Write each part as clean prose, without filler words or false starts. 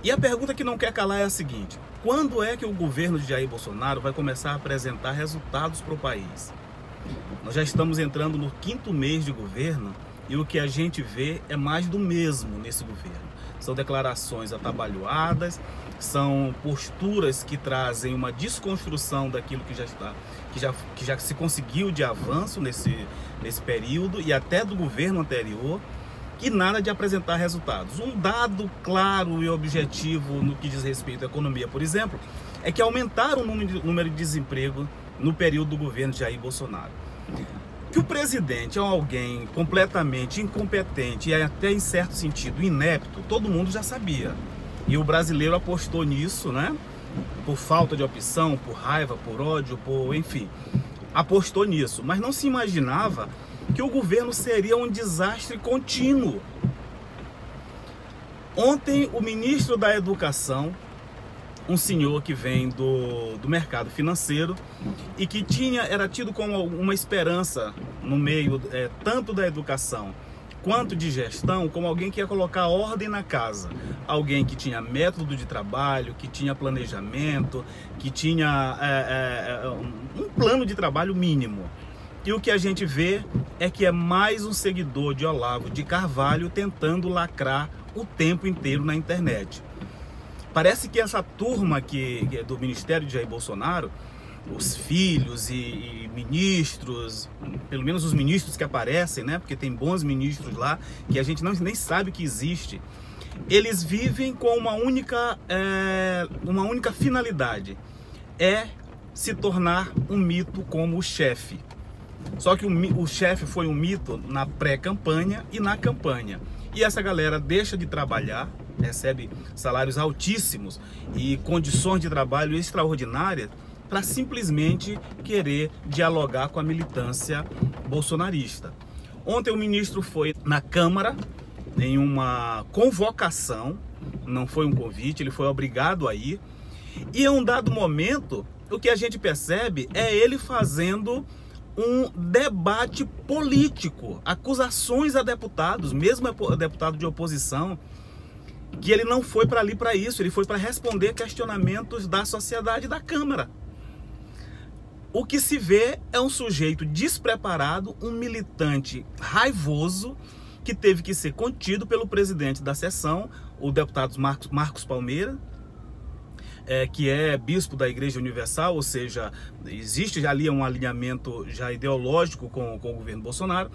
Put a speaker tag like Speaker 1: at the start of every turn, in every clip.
Speaker 1: E a pergunta que não quer calar é a seguinte: quando é que o governo de Jair Bolsonaro vai começar a apresentar resultados para o país? Nós já estamos entrando no 5º mês de governo e o que a gente vê é mais do mesmo nesse governo. São declarações atabalhoadas, são posturas que trazem uma desconstrução daquilo que já se conseguiu de avanço nesse período e até do governo anterior, e nada de apresentar resultados. Um dado claro e objetivo no que diz respeito à economia, por exemplo, é que aumentaram o número de desemprego no período do governo de Jair Bolsonaro. Que o presidente é alguém completamente incompetente e até em certo sentido inepto, todo mundo já sabia. E o brasileiro apostou nisso, né? Por falta de opção, por raiva, por ódio, enfim, apostou nisso. Mas não se imaginava que o governo seria um desastre contínuo. Ontem, o ministro da Educação, um senhor que vem do mercado financeiro e que era tido como uma esperança no meio tanto da educação quanto de gestão, como alguém que ia colocar ordem na casa, alguém que tinha método de trabalho, que tinha planejamento, que tinha um plano de trabalho mínimo. E o que a gente vê é que é mais um seguidor de Olavo de Carvalho tentando lacrar o tempo inteiro na internet. Parece que essa turma do Ministério de Jair Bolsonaro, os filhos e ministros, pelo menos os ministros que aparecem, né? Porque tem bons ministros lá que a gente nem sabe que existe. Eles vivem com uma única finalidade: é se tornar um mito como o chefe. Só que o chefe foi um mito na pré-campanha e na campanha. E essa galera deixa de trabalhar, recebe salários altíssimos e condições de trabalho extraordinárias para simplesmente querer dialogar com a militância bolsonarista. Ontem o ministro foi na Câmara em uma convocação, não foi um convite, ele foi obrigado a ir. E em um dado momento, o que a gente percebe é ele fazendo um debate político, acusações a deputados, mesmo a deputado de oposição, que ele não foi para ali para isso, ele foi para responder questionamentos da sociedade da Câmara. O que se vê é um sujeito despreparado, um militante raivoso, que teve que ser contido pelo presidente da sessão, o deputado Marcos Palmeira, que é bispo da Igreja Universal, ou seja, existe ali um alinhamento já ideológico com o governo Bolsonaro,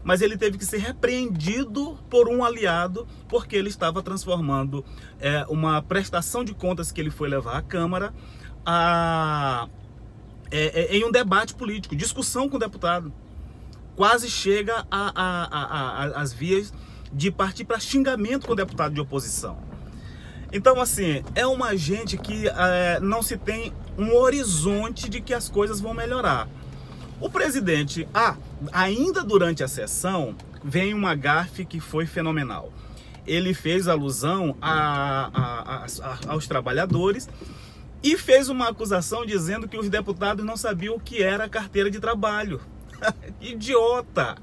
Speaker 1: mas ele teve que ser repreendido por um aliado, porque ele estava transformando uma prestação de contas que ele foi levar à Câmara em um debate político, discussão com o deputado. Quase chega às vias de partir para xingamento com o deputado de oposição. Então, assim, é uma gente que não se tem um horizonte de que as coisas vão melhorar. O presidente, ainda durante a sessão, vem uma gafe que foi fenomenal. Ele fez alusão aos trabalhadores e fez uma acusação dizendo que os deputados não sabiam o que era carteira de trabalho. Idiota!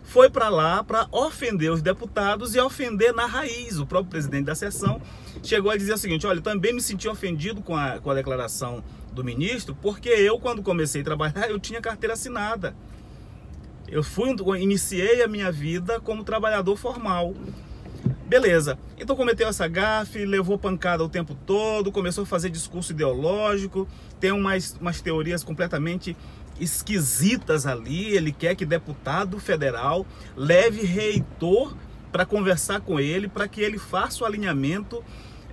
Speaker 1: Foi para lá para ofender os deputados e ofender na raiz. O próprio presidente da sessão chegou a dizer o seguinte: olha, eu também me senti ofendido com a declaração do ministro, porque eu, quando comecei a trabalhar, eu tinha carteira assinada. Iniciei a minha vida como trabalhador formal. Beleza, então cometeu essa gafe, levou pancada o tempo todo, começou a fazer discurso ideológico, tem umas teorias completamente esquisitas ali. Ele quer que deputado federal leve reitor para conversar com ele, para que ele faça o alinhamento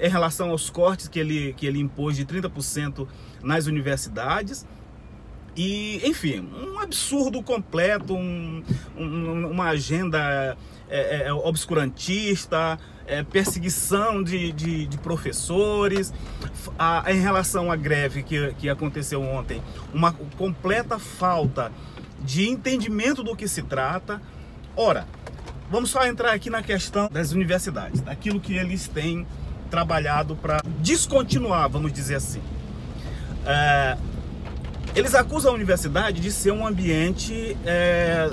Speaker 1: em relação aos cortes que ele impôs de 30% nas universidades. E, enfim, um absurdo completo, uma agenda obscurantista, perseguição de professores. Em relação à greve que aconteceu ontem, uma completa falta de entendimento do que se trata. Ora, vamos só entrar aqui na questão das universidades, daquilo que eles têm trabalhado para descontinuar, vamos dizer assim. Eles acusam a universidade de ser um ambiente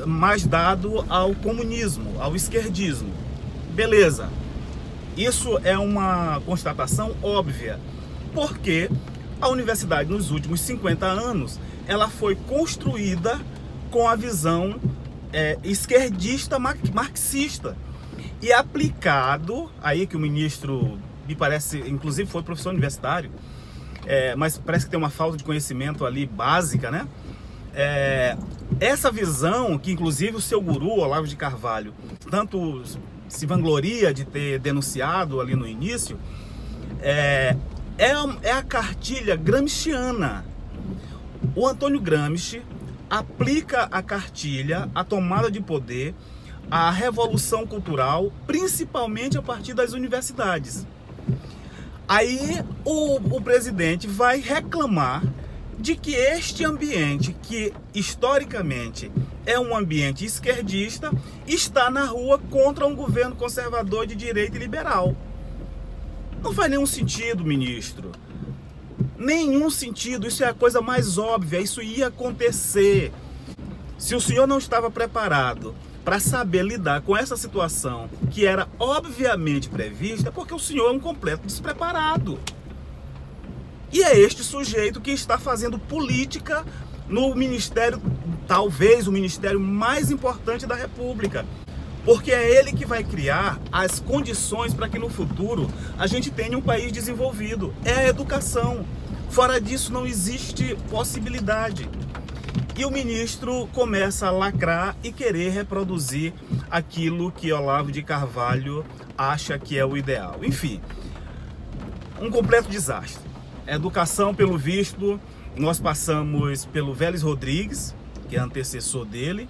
Speaker 1: mais dado ao comunismo, ao esquerdismo. Beleza. Isso é uma constatação óbvia, porque a universidade nos últimos 50 anos ela foi construída com a visão esquerdista marxista e aplicado, aí que o ministro, me parece, inclusive foi professor universitário, mas parece que tem uma falta de conhecimento ali básica, né? Essa visão que inclusive o seu guru, Olavo de Carvalho, tanto se vangloria de ter denunciado ali no início, é a cartilha gramsciana. O Antônio Gramsci aplica a cartilha, a tomada de poder, a revolução cultural, principalmente a partir das universidades. Aí o presidente vai reclamar de que este ambiente, que historicamente é um ambiente esquerdista, está na rua contra um governo conservador de direita e liberal. Não faz nenhum sentido, ministro. Nenhum sentido. Isso é a coisa mais óbvia. Isso ia acontecer. Se o senhor não estava preparado para saber lidar com essa situação, que era obviamente prevista, porque o senhor é um completo despreparado. E é este sujeito que está fazendo política no ministério, talvez o ministério mais importante da República. Porque é ele que vai criar as condições para que no futuro a gente tenha um país desenvolvido. É a educação. Fora disso não existe possibilidade. E o ministro começa a lacrar e querer reproduzir aquilo que Olavo de Carvalho acha que é o ideal. Enfim, um completo desastre. Educação, pelo visto, nós passamos pelo Vélez Rodrigues, que é antecessor dele.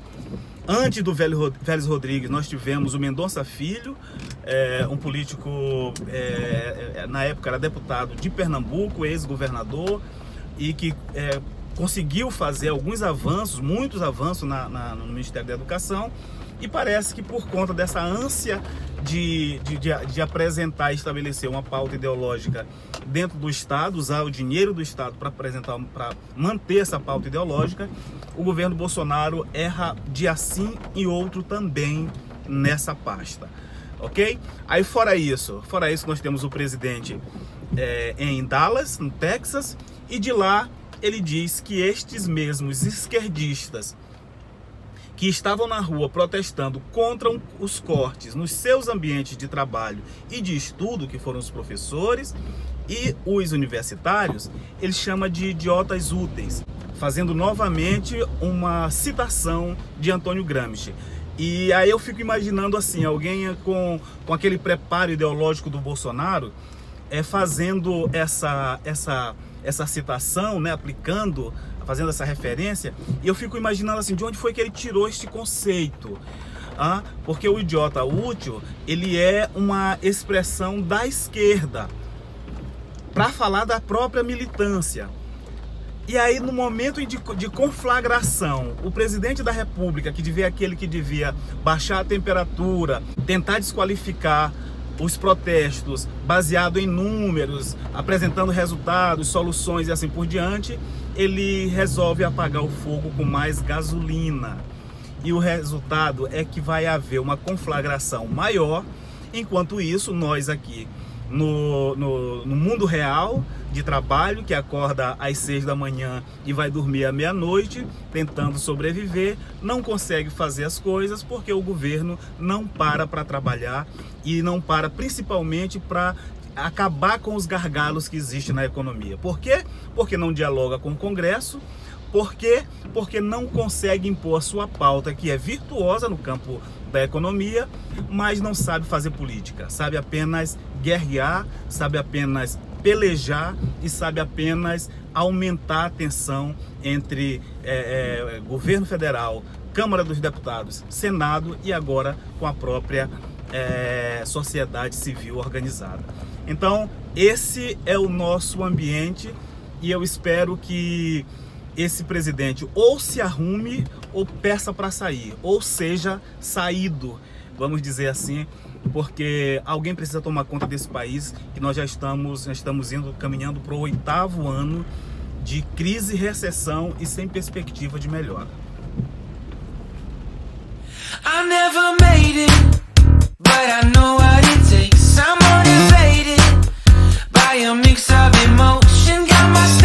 Speaker 1: Antes do Vélez Rodrigues, nós tivemos o Mendonça Filho, um político, na época era deputado de Pernambuco, ex-governador, e que conseguiu fazer alguns avanços, muitos avanços no Ministério da Educação, e parece que por conta dessa ânsia de apresentar e estabelecer uma pauta ideológica dentro do Estado, usar o dinheiro do Estado para manter essa pauta ideológica, o governo Bolsonaro erra dia sim e outro também nessa pasta, ok? Aí fora isso nós temos o presidente em Dallas, no Texas, e de lá ele diz que estes mesmos esquerdistas que estavam na rua protestando contra os cortes nos seus ambientes de trabalho e de estudo, que foram os professores e os universitários, ele chama de idiotas úteis, fazendo novamente uma citação de Antônio Gramsci. E aí eu fico imaginando assim, alguém com aquele preparo ideológico do Bolsonaro, fazendo essa citação, né, fazendo essa referência, e eu fico imaginando assim, de onde foi que ele tirou este conceito? Porque o idiota útil, ele é uma expressão da esquerda para falar da própria militância. E aí, no momento de conflagração, o presidente da República, aquele que devia baixar a temperatura, tentar desqualificar os protestos baseado em números, apresentando resultados, soluções e assim por diante, ele resolve apagar o fogo com mais gasolina. E o resultado é que vai haver uma conflagração maior. Enquanto isso, nós aqui no mundo real de trabalho, que acorda às 6 da manhã e vai dormir à meia-noite, tentando sobreviver, não consegue fazer as coisas porque o governo não para trabalhar e não para principalmente para acabar com os gargalos que existem na economia. Por quê? Porque não dialoga com o Congresso. Por quê? Porque não consegue impor a sua pauta, que é virtuosa no campo da economia, mas não sabe fazer política. Sabe apenas guerrear, sabe apenas pelejar e sabe apenas aumentar a tensão entre governo federal, Câmara dos Deputados, Senado e agora com a própria sociedade civil organizada. Então, esse é o nosso ambiente e eu espero que esse presidente ou se arrume ou peça para sair, ou seja, saído, vamos dizer assim, porque alguém precisa tomar conta desse país, que nós já estamos caminhando para o 8º ano de crise, recessão e sem perspectiva de melhora. I never made it, but I know what it takes.
Speaker 2: emotion got my